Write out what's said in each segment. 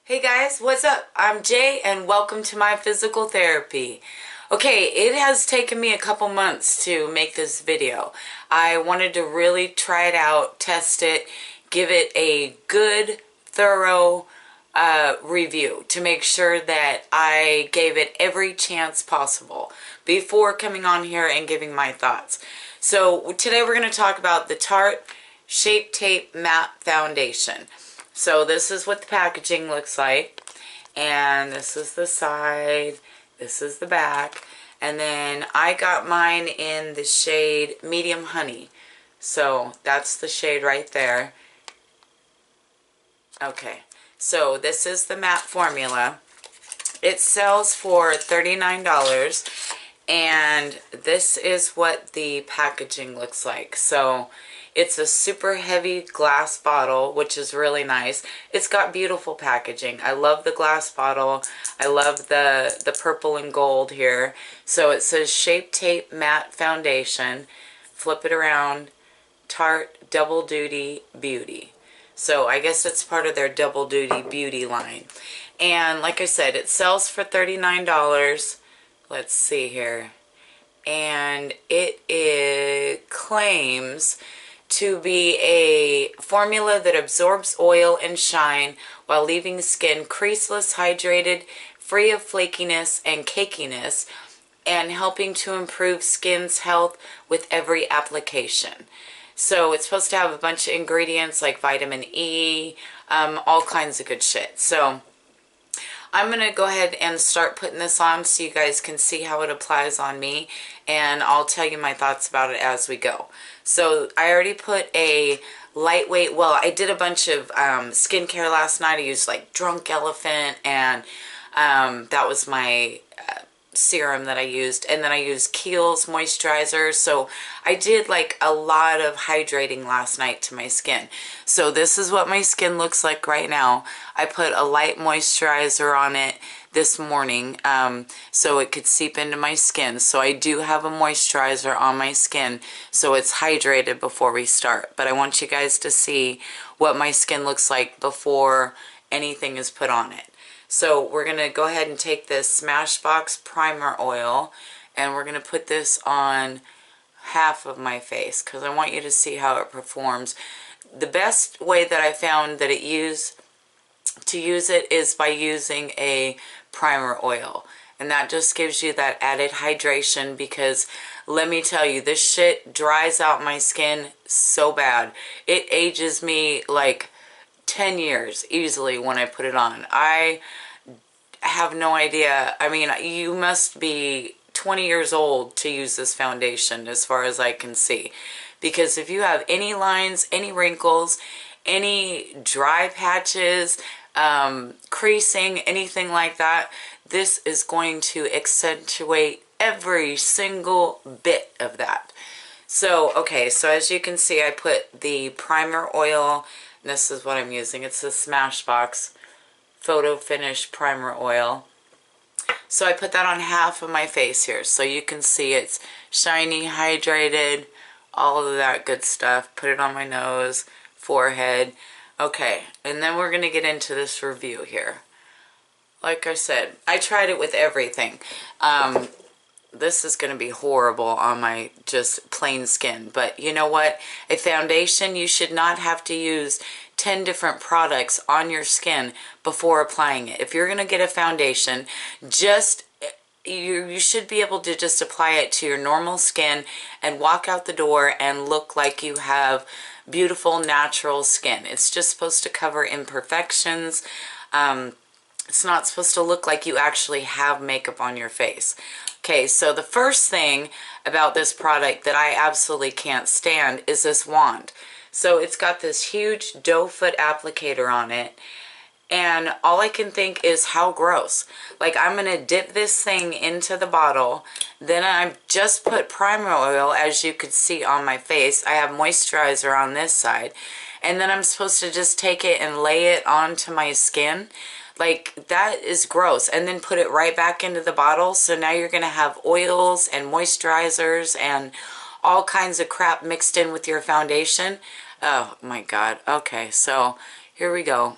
Hey guys, what's up? I'm Jay and welcome to my physical therapy. Okay, it has taken me a couple months to make this video. I wanted to really try it out, test it, give it a good, thorough review to make sure that I gave it every chance possible before coming on here and giving my thoughts. So today we're going to talk about the Tarte Shape Tape Matte Foundation. So this is what the packaging looks like, and this is the side, this is the back, and then I got mine in the shade Medium Honey. So that's the shade right there. Okay, so this is the matte formula. It sells for $39, and this is what the packaging looks like. So it's a super heavy glass bottle, which is really nice. It's got beautiful packaging. I love the glass bottle. I love the purple and gold here. So it says Shape Tape Matte Foundation. Flip it around. Tarte Double Duty Beauty. So I guess it's part of their Double Duty Beauty line. And like I said, it sells for $39. Let's see here. And it claims to be a formula that absorbs oil and shine while leaving skin creaseless, hydrated, free of flakiness and cakiness, and helping to improve skin's health with every application. So it's supposed to have a bunch of ingredients like vitamin E, all kinds of good shit. So I'm going to go ahead and start putting this on so you guys can see how it applies on me, and I'll tell you my thoughts about it as we go. So I already put a lightweight, well, I did a bunch of skincare last night. I used like Drunk Elephant, and that was my serum that I used, and then I used Kiehl's moisturizer. So I did like a lot of hydrating last night to my skin. So this is what my skin looks like right now. I put a light moisturizer on it this morning so it could seep into my skin. So I do have a moisturizer on my skin so it's hydrated before we start. But I want you guys to see what my skin looks like before anything is put on it. So we're going to go ahead and take this Smashbox primer oil, and we're going to put this on half of my face because I want you to see how it performs. The best way that I found that to use it is by using a primer oil, and that just gives you that added hydration, because let me tell you, this shit dries out my skin so bad. It ages me like 10 years easily when I put it on. I have no idea. I mean, you must be 20 years old to use this foundation as far as I can see. Because if you have any lines, any wrinkles, any dry patches, creasing, anything like that, this is going to accentuate every single bit of that. So, okay, so as you can see, I put the primer oil. This is what I'm using. It's the Smashbox Photo Finish Primer Oil. So I put that on half of my face here, so you can see it's shiny, hydrated, all of that good stuff. Put it on my nose, forehead. Okay, and then we're going to get into this review here. Like I said, I tried it with everything. This is going to be horrible on my just plain skin. But you know what? A foundation, you should not have to use 10 different products on your skin before applying it. If you're going to get a foundation, you should be able to just apply it to your normal skin and walk out the door and look like you have beautiful natural skin. It's just supposed to cover imperfections. It's not supposed to look like you actually have makeup on your face. Okay, so the first thing about this product that I absolutely can't stand is this wand. So it's got this huge doe foot applicator on it, and all I can think is how gross. Like, I'm going to dip this thing into the bottle, then I just put primer oil, as you could see on my face. I have moisturizer on this side, and then I'm supposed to just take it and lay it onto my skin. Like, that is gross. And then put it right back into the bottle. So now you're going to have oils and moisturizers and all kinds of crap mixed in with your foundation. Oh my God. Okay, so here we go.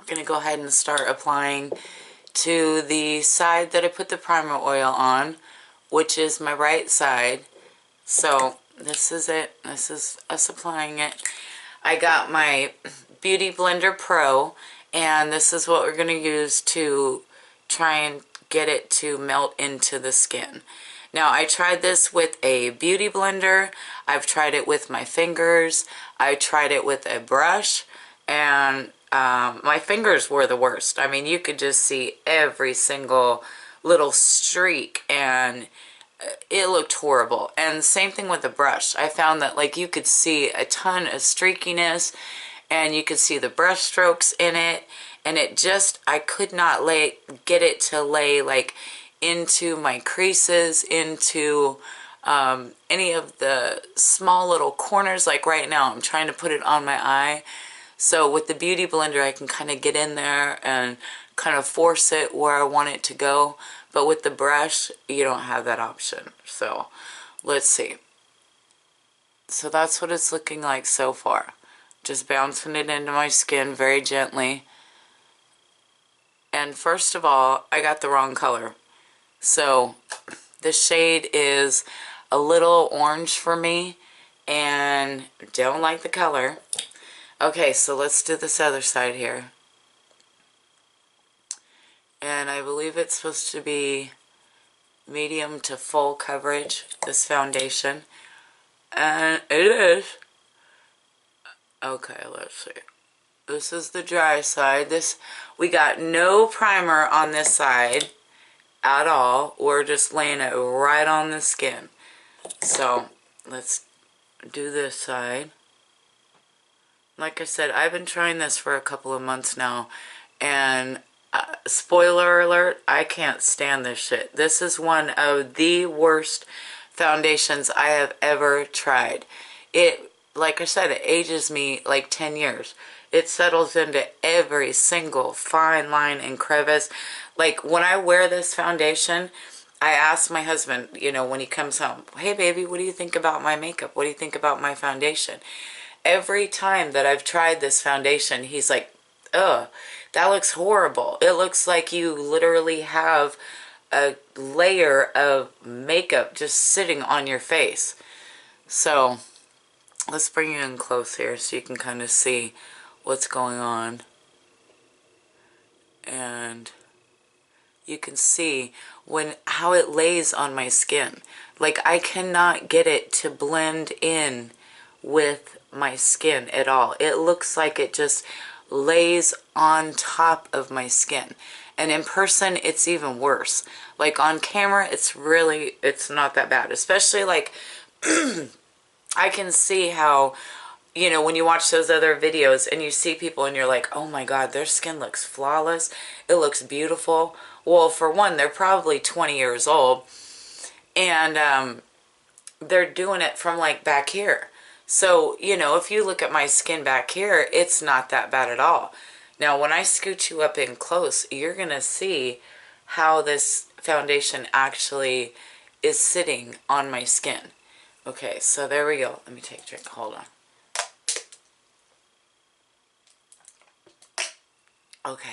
we're going to go ahead and start applying to the side that I put the primer oil on, which is my right side. So this is it. This is us applying it. I got my Beauty Blender Pro, and this is what we're going to use to try and get it to melt into the skin. Now, I tried this with a beauty blender. I've tried it with my fingers. I tried it with a brush, and my fingers were the worst. I mean, you could just see every single little streak, and it looked horrible. And same thing with the brush. I found that like you could see a ton of streakiness, and you could see the brush strokes in it, and it just, I could not get it to lay like into my creases, into any of the small little corners. Like right now I'm trying to put it on my eye, so with the beauty blender I can kind of get in there and kind of force it where I want it to go, but with the brush you don't have that option. So let's see. So that's what it's looking like so far. Just bouncing it into my skin very gently. And first of all, I got the wrong color. So the shade is a little orange for me, and don't like the color. Okay, so let's do this other side here. And I believe it's supposed to be medium to full coverage, this foundation. And it is. Okay, let's see. This is the dry side. We got no primer on this side at all. We're just laying it right on the skin. So let's do this side. Like I said, I've been trying this for a couple of months now, and spoiler alert, I can't stand this shit. This is one of the worst foundations I have ever tried. It, like I said, it ages me like 10 years. It settles into every single fine line and crevice. Like when I wear this foundation, I ask my husband, you know, when he comes home, hey baby, what do you think about my makeup? What do you think about my foundation? Every time that I've tried this foundation, he's like, ugh, that looks horrible. It looks like you literally have a layer of makeup just sitting on your face. So let's bring you in close here so you can kind of see what's going on. And you can see how it lays on my skin. Like I cannot get it to blend in with my skin at all. It looks like it just lays on top of my skin. And in person it's even worse. Like on camera it's not that bad. Especially like I can see how, you know, when you watch those other videos and you see people and you're like, oh my god, their skin looks flawless, it looks beautiful. Well, for one, they're probably 20 years old, and they're doing it from like back here. So, you know, if you look at my skin back here, it's not that bad at all. Now, when I scoot you up in close, you're going to see how this foundation actually is sitting on my skin. Okay, so there we go. Let me take a drink. Hold on. Okay.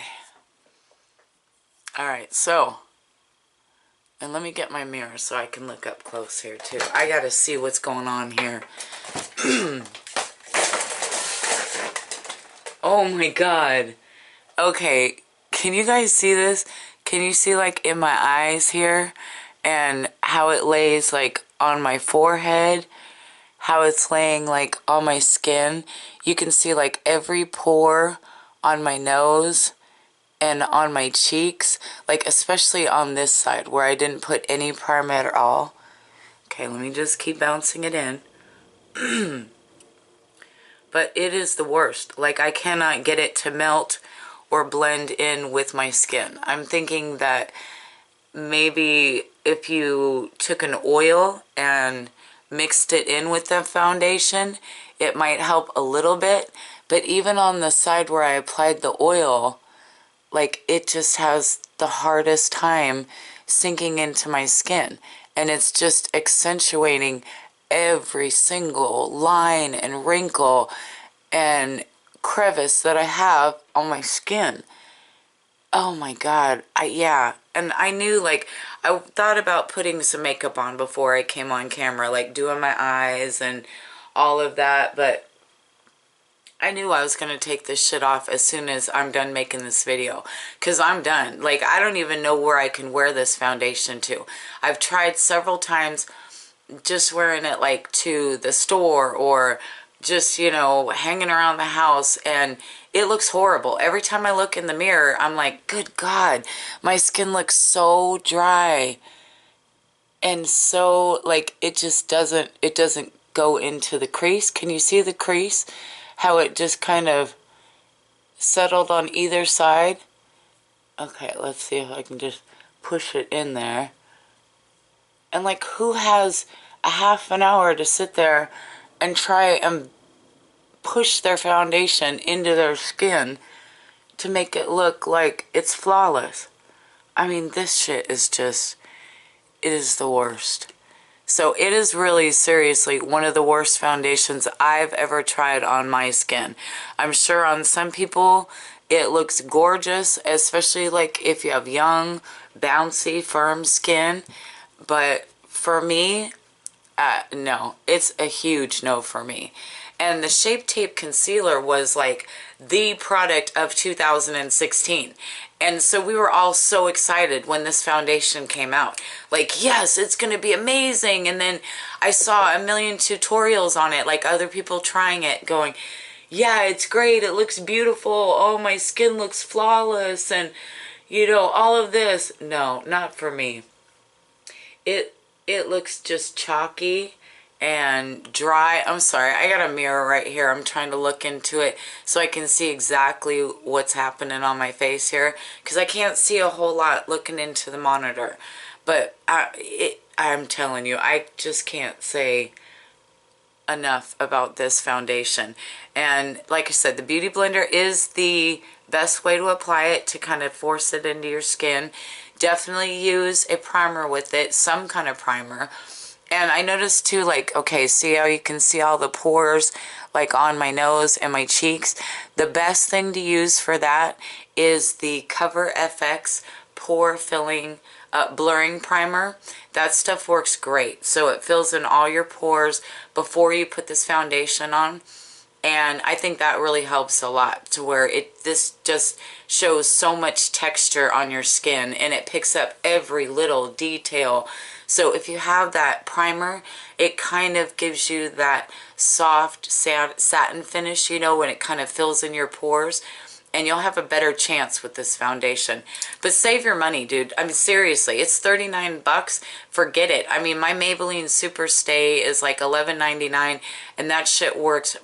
Alright, so, and let me get my mirror so I can look up close here too. I gotta see what's going on here. Oh my god. Okay, can you guys see this? Can you see like in my eyes here? And how it lays like on my forehead? How it's laying like on my skin? You can see like every pore on my nose and on my cheeks, like especially on this side where I didn't put any primer at all. Okay, let me just keep bouncing it in. But it is the worst. Like I cannot get it to melt or blend in with my skin. I'm thinking that maybe if you took an oil and mixed it in with the foundation, it might help a little bit. But even on the side where I applied the oil, like it just has the hardest time sinking into my skin, and it's just accentuating every single line and wrinkle and crevice that I have on my skin. Oh my God. Yeah. And I knew, like, I thought about putting some makeup on before I came on camera, like doing my eyes and all of that, but I knew I was going to take this shit off as soon as I'm done making this video. Because I'm done. Like, I don't even know where I can wear this foundation to. I've tried several times just wearing it, like, to the store or just, you know, hanging around the house, and it looks horrible. Every time I look in the mirror, I'm like, good God, my skin looks so dry. And so, like, it just doesn't go into the crease. Can you see the crease? How it just kind of settled on either side. Okay, let's see if I can just push it in there. And like, who has a half an hour to sit there and try and push their foundation into their skin to make it look like it's flawless? I mean, this shit is just, it is the worst. So it is really, seriously, one of the worst foundations I've ever tried on my skin. I'm sure on some people it looks gorgeous, especially like if you have young, bouncy, firm skin. But for me, no, it's a huge no for me. And the Shape Tape Concealer was like the product of 2016. And so we were all so excited when this foundation came out. Like, yes, it's going to be amazing. And then I saw a million tutorials on it, like other people trying it, going, yeah, it's great. It looks beautiful. Oh, my skin looks flawless. And, you know, all of this. No, not for me. It looks just chalky and dry. I'm sorry, I got a mirror right here. I'm trying to look into it so I can see exactly what's happening on my face here, because I can't see a whole lot looking into the monitor. But I'm telling you, I just can't say enough about this foundation. And like I said, the Beauty Blender is the best way to apply it, to kind of force it into your skin. Definitely use a primer with it, some kind of primer. And I noticed too, like, okay, see how you can see all the pores, like on my nose and my cheeks? The best thing to use for that is the Cover FX Pore Filling Blurring Primer. That stuff works great. So it fills in all your pores before you put this foundation on. And I think that really helps a lot, to where this just shows so much texture on your skin, and it picks up every little detail. So if you have that primer, it kind of gives you that soft satin finish, you know, when it kind of fills in your pores. And you'll have a better chance with this foundation. But save your money, dude. I mean, seriously, it's 39 bucks. Forget it. I mean, my Maybelline Super Stay is like $11.99, and that shit works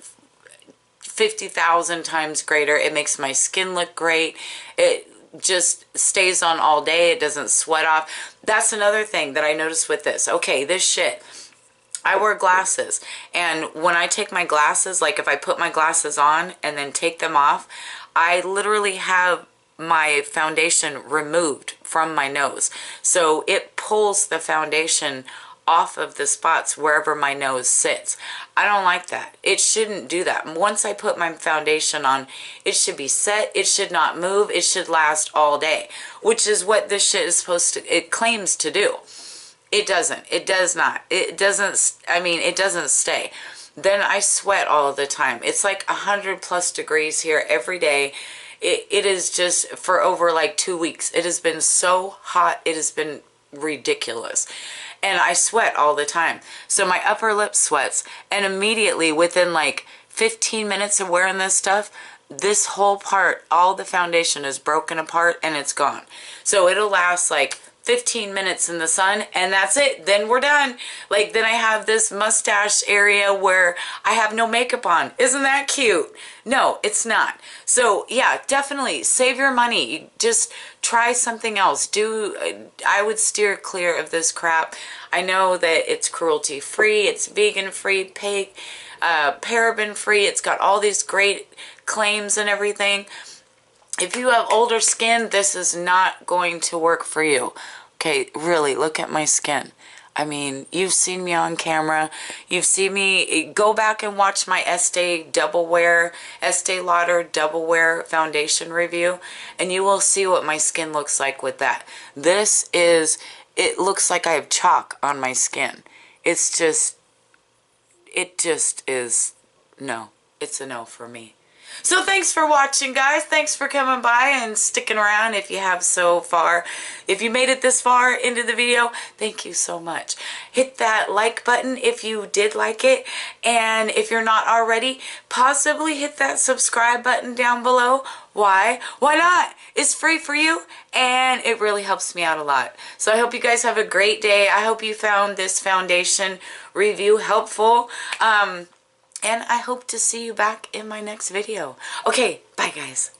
50,000 times greater. It makes my skin look great. It just stays on all day. It doesn't sweat off. That's another thing that I noticed with this. Okay, this shit. I wear glasses, and when I take my glasses, like if I put my glasses on and then take them off, I literally have my foundation removed from my nose. So it pulls the foundation off of the spots wherever my nose sits. I don't like that. It shouldn't do that. Once I put my foundation on, it should be set. It should not move. It should last all day, which is what this shit is supposed to, it claims to do. It doesn't. It does not. It doesn't, I mean, it doesn't stay. Then I sweat all the time. It's like 100+ degrees here every day. It is just for over like 2 weeks. It has been so hot. It has been ridiculous. And I sweat all the time. So my upper lip sweats, and immediately within like 15 minutes of wearing this stuff, this whole part, all the foundation is broken apart and it's gone. So it'll last like 15 minutes in the sun, and that's it. Then we're done. Like, then I have this mustache area where I have no makeup on. Isn't that cute? No, it's not. So yeah, definitely save your money. Just try something else. I would steer clear of this crap. I know that it's cruelty free, it's vegan free, paraben free. It's got all these great claims and everything. If you have older skin, this is not going to work for you. Okay, really, look at my skin. I mean, you've seen me on camera. You've seen me. Go back and watch my Estee Lauder Double Wear Foundation review, and you will see what my skin looks like with that. It looks like I have chalk on my skin. It just is, no. It's a no for me. So thanks for watching, guys. Thanks for coming by and sticking around if you have so far. If you made it this far into the video, thank you so much. Hit that like button if you did like it. And if you're not already, possibly hit that subscribe button down below. Why? Why not? It's free for you and it really helps me out a lot. So I hope you guys have a great day. I hope you found this foundation review helpful. And I hope to see you back in my next video. Okay, bye guys.